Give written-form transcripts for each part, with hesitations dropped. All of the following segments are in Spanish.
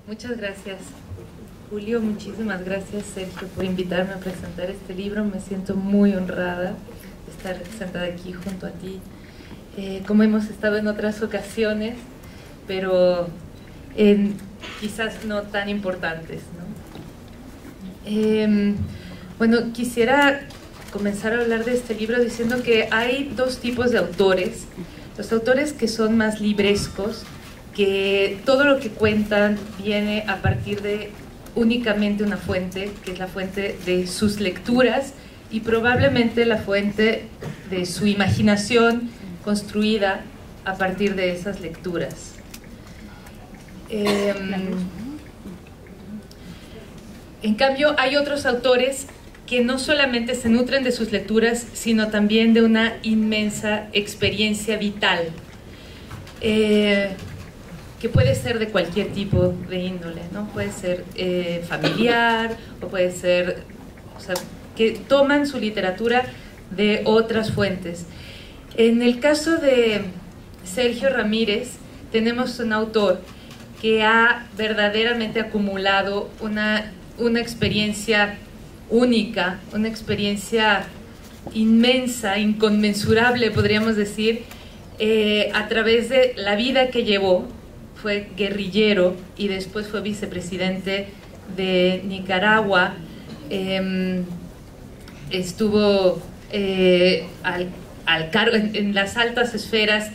Muchas gracias, Julio. Muchísimas gracias, Sergio, por invitarme a presentar este libro. Me siento muy honrada de estar sentada aquí junto a ti, como hemos estado en otras ocasiones, pero quizás no tan importantes, ¿no? Bueno, quisiera comenzar a hablar de este libro diciendo que hay dos tipos de autores. Los autores que son más librescos, que todo lo que cuentan viene a partir de únicamente una fuente, que es la fuente de sus lecturas y probablemente la fuente de su imaginación construida a partir de esas lecturas. En cambio, hay otros autores que no solamente se nutren de sus lecturas, sino también de una inmensa experiencia vital, que puede ser de cualquier tipo de índole, ¿no? Puede ser familiar, o puede ser, o sea, que toman su literatura de otras fuentes. En el caso de Sergio Ramírez, tenemos un autor que ha verdaderamente acumulado una experiencia única, una experiencia inmensa, inconmensurable, podríamos decir, a través de la vida que llevó. Fue guerrillero y después fue vicepresidente de Nicaragua. Estuvo al cargo en las altas esferas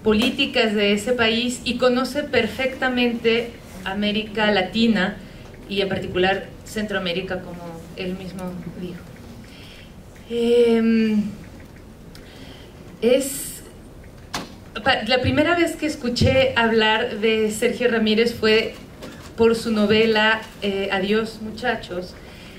políticas de ese país y conoce perfectamente América Latina y en particular Centroamérica, como él mismo dijo. La primera vez que escuché hablar de Sergio Ramírez fue por su novela Adiós, muchachos,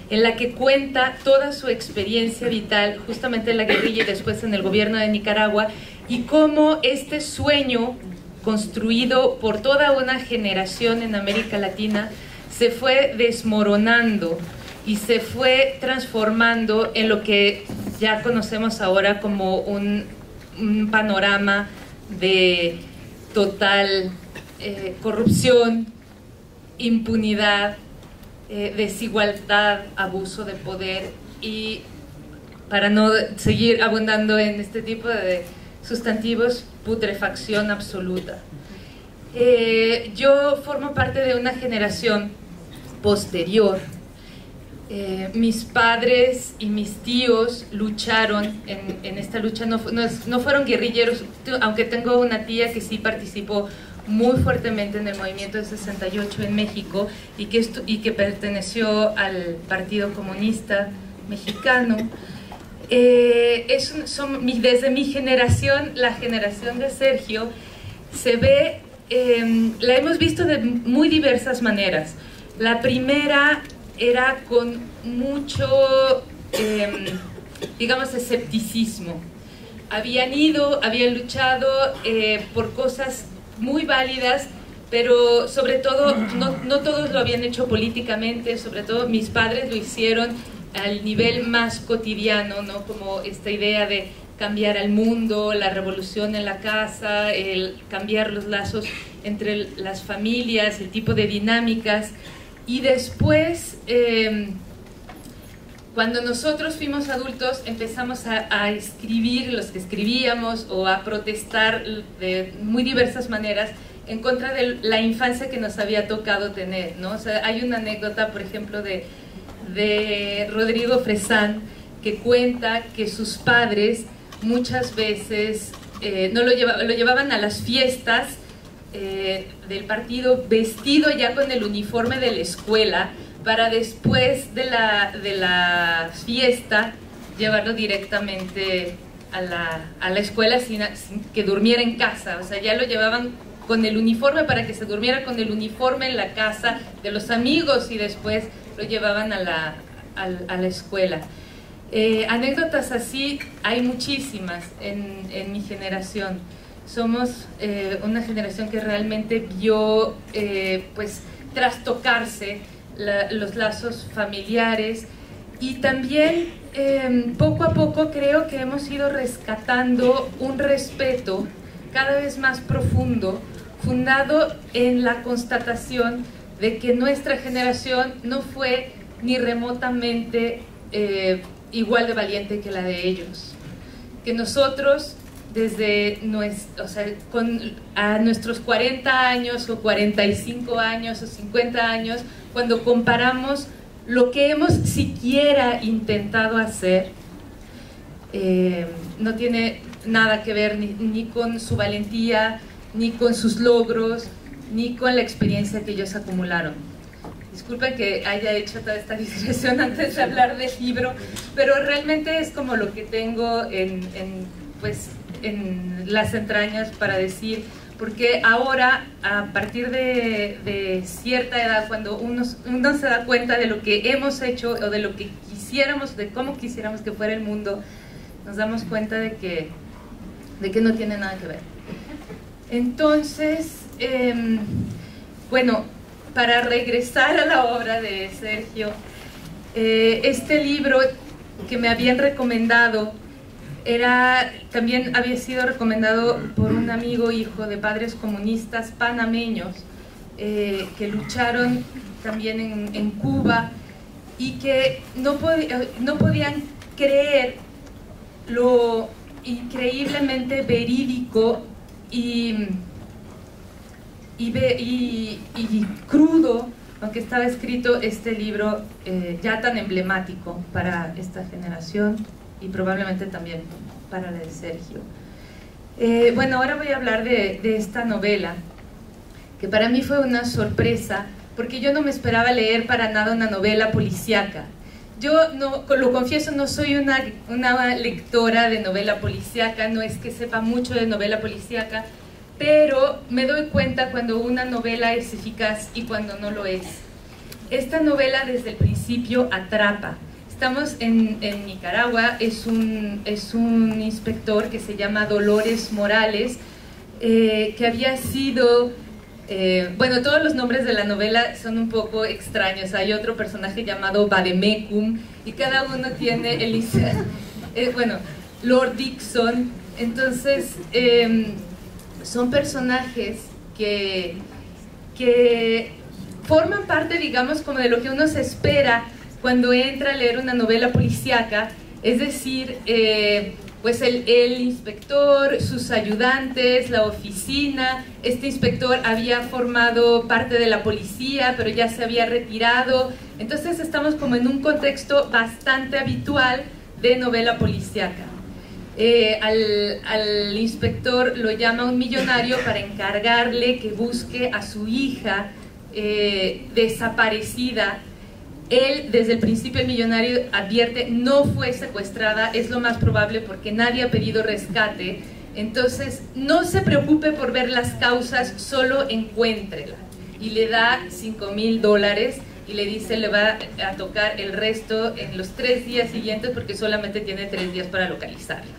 en la que cuenta toda su experiencia vital justamente en la guerrilla y después en el gobierno de Nicaragua, y cómo este sueño construido por toda una generación en América Latina se fue desmoronando y se fue transformando en lo que ya conocemos ahora como un panorama de total corrupción, impunidad, desigualdad, abuso de poder, y para no seguir abundando en este tipo de sustantivos, putrefacción absoluta. Yo formo parte de una generación posterior. Mis padres y mis tíos lucharon en esta lucha, no fueron guerrilleros, aunque tengo una tía que sí participó muy fuertemente en el movimiento de 68 en México y que perteneció al Partido Comunista Mexicano. Desde mi generación, la generación de Sergio, se ve, la hemos visto de muy diversas maneras. La primera era con mucho, digamos, escepticismo. Habían luchado por cosas muy válidas, pero sobre todo no todos lo habían hecho políticamente. Sobre todo mis padres lo hicieron al nivel más cotidiano, ¿no? Como esta idea de cambiar al mundo, la revolución en la casa, el cambiar los lazos entre las familias, el tipo de dinámicas. Y después, cuando nosotros fuimos adultos, empezamos a escribir, los que escribíamos, o a protestar de muy diversas maneras en contra de la infancia que nos había tocado tener, ¿no? O sea, hay una anécdota, por ejemplo, de Rodrigo Fresán, que cuenta que sus padres muchas veces lo llevaban a las fiestas del partido vestido ya con el uniforme de la escuela, para después de la fiesta llevarlo directamente a la escuela sin que durmiera en casa. O sea, ya lo llevaban con el uniforme para que se durmiera con el uniforme en la casa de los amigos y después lo llevaban a la escuela. Anécdotas así hay muchísimas en mi generación. Somos una generación que realmente vio pues trastocarse los lazos familiares, y también poco a poco creo que hemos ido rescatando un respeto cada vez más profundo, fundado en la constatación de que nuestra generación no fue ni remotamente igual de valiente que la de ellos. Que nosotros, desde a nuestros 40 años o 45 años o 50 años, cuando comparamos lo que hemos siquiera intentado hacer, no tiene nada que ver ni con su valentía, ni con sus logros, ni con la experiencia que ellos acumularon. Disculpen que haya hecho toda esta digresión antes de hablar del libro, pero realmente es como lo que tengo en las entrañas para decir, porque ahora, a partir de cierta edad, cuando uno se da cuenta de lo que hemos hecho o de lo que quisiéramos, de cómo quisiéramos que fuera el mundo, nos damos cuenta de que no tiene nada que ver. Entonces, bueno, para regresar a la obra de Sergio, este libro que me habían recomendado también había sido recomendado por un amigo hijo de padres comunistas panameños que lucharon también en Cuba y que no podían creer lo increíblemente verídico y crudo, aunque estaba escrito este libro ya tan emblemático para esta generación y probablemente también para la de Sergio. Bueno, ahora voy a hablar de esta novela, que para mí fue una sorpresa, porque yo no me esperaba leer para nada una novela policíaca. Yo, no, lo confieso, no soy una lectora de novela policíaca, no es que sepa mucho de novela policíaca, pero me doy cuenta cuando una novela es eficaz y cuando no lo es. Esta novela desde el principio atrapa. Estamos en Nicaragua, es un inspector que se llama Dolores Morales, que había sido... bueno, todos los nombres de la novela son un poco extraños. Hay otro personaje llamado Vademecum y cada uno tiene bueno, Lord Dixon. Entonces, son personajes que forman parte, digamos, como de lo que uno se espera cuando entra a leer una novela policíaca, es decir, pues el inspector, sus ayudantes, la oficina. Este inspector había formado parte de la policía, pero ya se había retirado. Entonces estamos como en un contexto bastante habitual de novela policíaca. Al inspector lo llama un millonario para encargarle que busque a su hija desaparecida. Él, desde el principio, el millonario advierte: no fue secuestrada, es lo más probable porque nadie ha pedido rescate. Entonces, no se preocupe por ver las causas, solo encuéntrela. Y le da $5,000 y le dice: le va a tocar el resto en los 3 días siguientes porque solamente tiene 3 días para localizarla.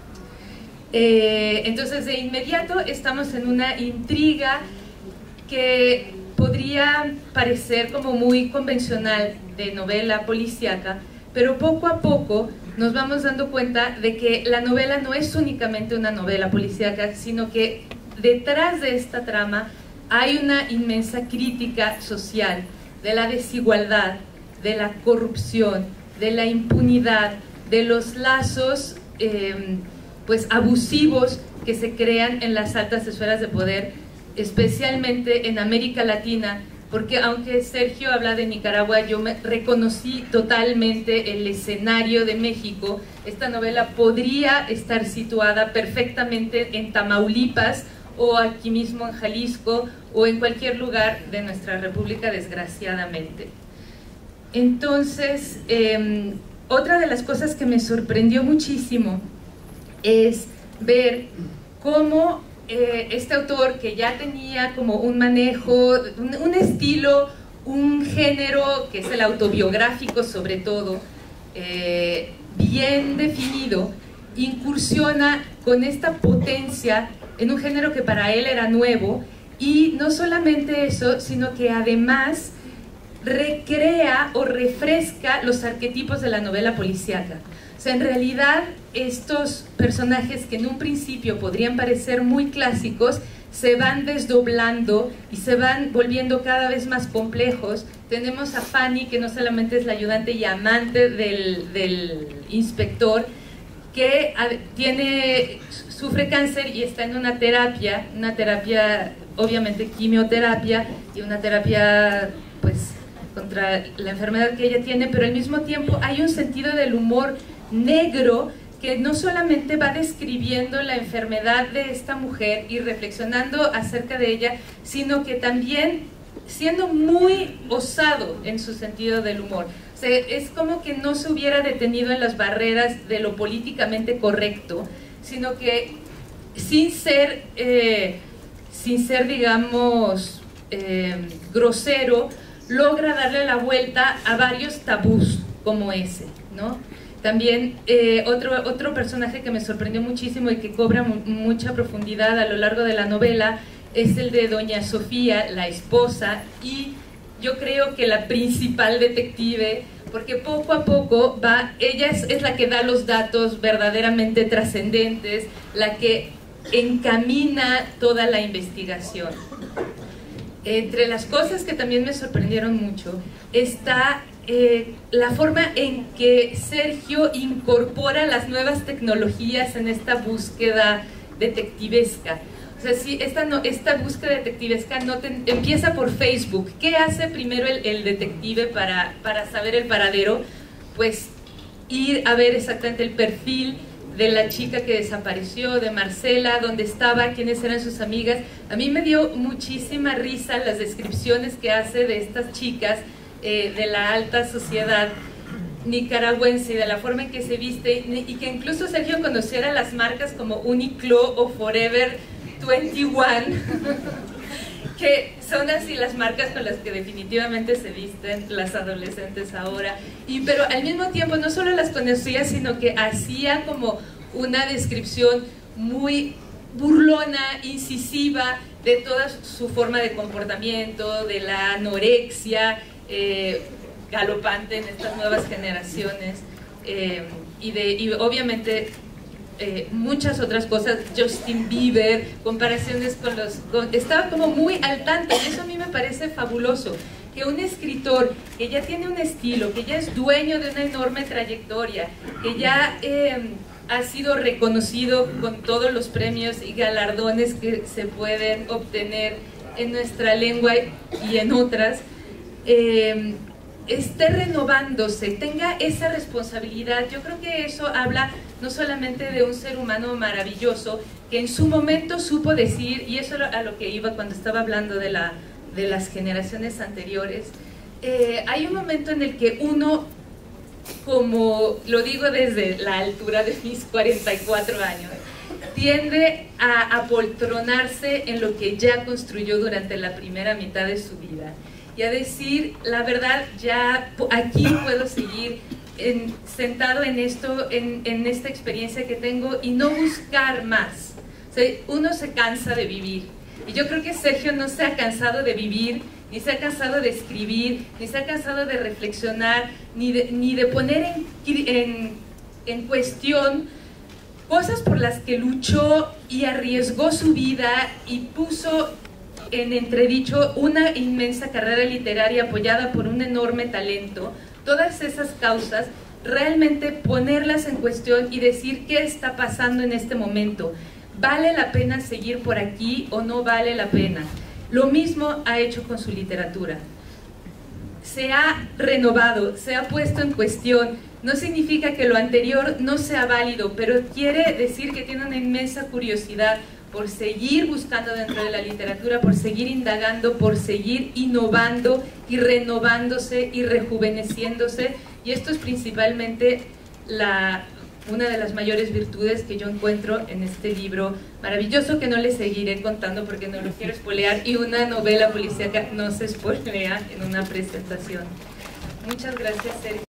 Entonces, de inmediato estamos en una intriga que podría parecer como muy convencional de novela policíaca, pero poco a poco nos vamos dando cuenta de que la novela no es únicamente una novela policíaca, sino que detrás de esta trama hay una inmensa crítica social de la desigualdad, de la corrupción, de la impunidad, de los lazos pues abusivos que se crean en las altas esferas de poder, especialmente en América Latina, porque aunque Sergio habla de Nicaragua, yo me reconocí totalmente el escenario de México. Esta novela podría estar situada perfectamente en Tamaulipas o aquí mismo en Jalisco o en cualquier lugar de nuestra república, desgraciadamente. Entonces, otra de las cosas que me sorprendió muchísimo es ver cómo este autor, que ya tenía como un manejo, un estilo, un género que es el autobiográfico sobre todo, bien definido, incursiona con esta potencia en un género que para él era nuevo. Y no solamente eso, sino que además recrea o refresca los arquetipos de la novela policíaca. O sea, en realidad estos personajes que en un principio podrían parecer muy clásicos se van desdoblando y se van volviendo cada vez más complejos. Tenemos a Fanny, que no solamente es la ayudante y amante del inspector, que sufre cáncer y está en una terapia obviamente quimioterapia, y una terapia pues contra la enfermedad que ella tiene, pero al mismo tiempo hay un sentido del humor negro que no solamente va describiendo la enfermedad de esta mujer y reflexionando acerca de ella, sino que también siendo muy osado en su sentido del humor. O sea, es como que no se hubiera detenido en las barreras de lo políticamente correcto, sino que sin ser digamos, grosero, logra darle la vuelta a varios tabús como ese, ¿no? También otro personaje que me sorprendió muchísimo y que cobra mucha profundidad a lo largo de la novela es el de doña Sofía, la esposa, y yo creo que la principal detective, porque poco a poco ella es la que da los datos verdaderamente trascendentes, la que encamina toda la investigación. Entre las cosas que también me sorprendieron mucho está la forma en que Sergio incorpora las nuevas tecnologías en esta búsqueda detectivesca. O sea, sí, esta búsqueda detectivesca empieza por Facebook. ¿Qué hace primero el detective para saber el paradero? Pues ir a ver exactamente el perfil de la chica que desapareció, de Marcela, dónde estaba, quiénes eran sus amigas. A mí me dio muchísima risa las descripciones que hace de estas chicas de la alta sociedad nicaragüense y de la forma en que se viste, y que incluso Sergio conociera las marcas como Uniqlo o Forever 21 que son así las marcas con las que definitivamente se visten las adolescentes ahora, pero al mismo tiempo no solo las conocía, sino que hacía como una descripción muy burlona, incisiva de toda su forma de comportamiento, de la anorexia galopante en estas nuevas generaciones, y obviamente muchas otras cosas, Justin Bieber, comparaciones estaba como muy al tanto, y eso a mí me parece fabuloso, que un escritor que ya tiene un estilo, que ya es dueño de una enorme trayectoria, que ya ha sido reconocido con todos los premios y galardones que se pueden obtener en nuestra lengua y en otras, esté renovándose, tenga esa responsabilidad. Yo creo que eso habla no solamente de un ser humano maravilloso, que en su momento supo decir, y eso a lo que iba cuando estaba hablando de las generaciones anteriores, hay un momento en el que uno, como lo digo desde la altura de mis 44 años, tiende a apoltronarse en lo que ya construyó durante la primera mitad de su vida y a decir, la verdad, ya aquí puedo seguir sentado en esto, en esta experiencia que tengo, y no buscar más. O sea, uno se cansa de vivir, y yo creo que Sergio no se ha cansado de vivir, ni se ha cansado de escribir, ni se ha cansado de reflexionar, ni de poner en cuestión cosas por las que luchó y arriesgó su vida y puso en entredicho una inmensa carrera literaria apoyada por un enorme talento. Todas esas causas, realmente ponerlas en cuestión y decir qué está pasando en este momento. ¿Vale la pena seguir por aquí o no vale la pena? Lo mismo ha hecho con su literatura. Se ha renovado, se ha puesto en cuestión. No significa que lo anterior no sea válido, pero quiere decir que tiene una inmensa curiosidad por seguir buscando dentro de la literatura, por seguir indagando, por seguir innovando y renovándose y rejuveneciéndose, y esto es principalmente una de las mayores virtudes que yo encuentro en este libro maravilloso, que no les seguiré contando porque no lo quiero spoilear, y una novela policíaca no se spoilea en una presentación. Muchas gracias, Sergio.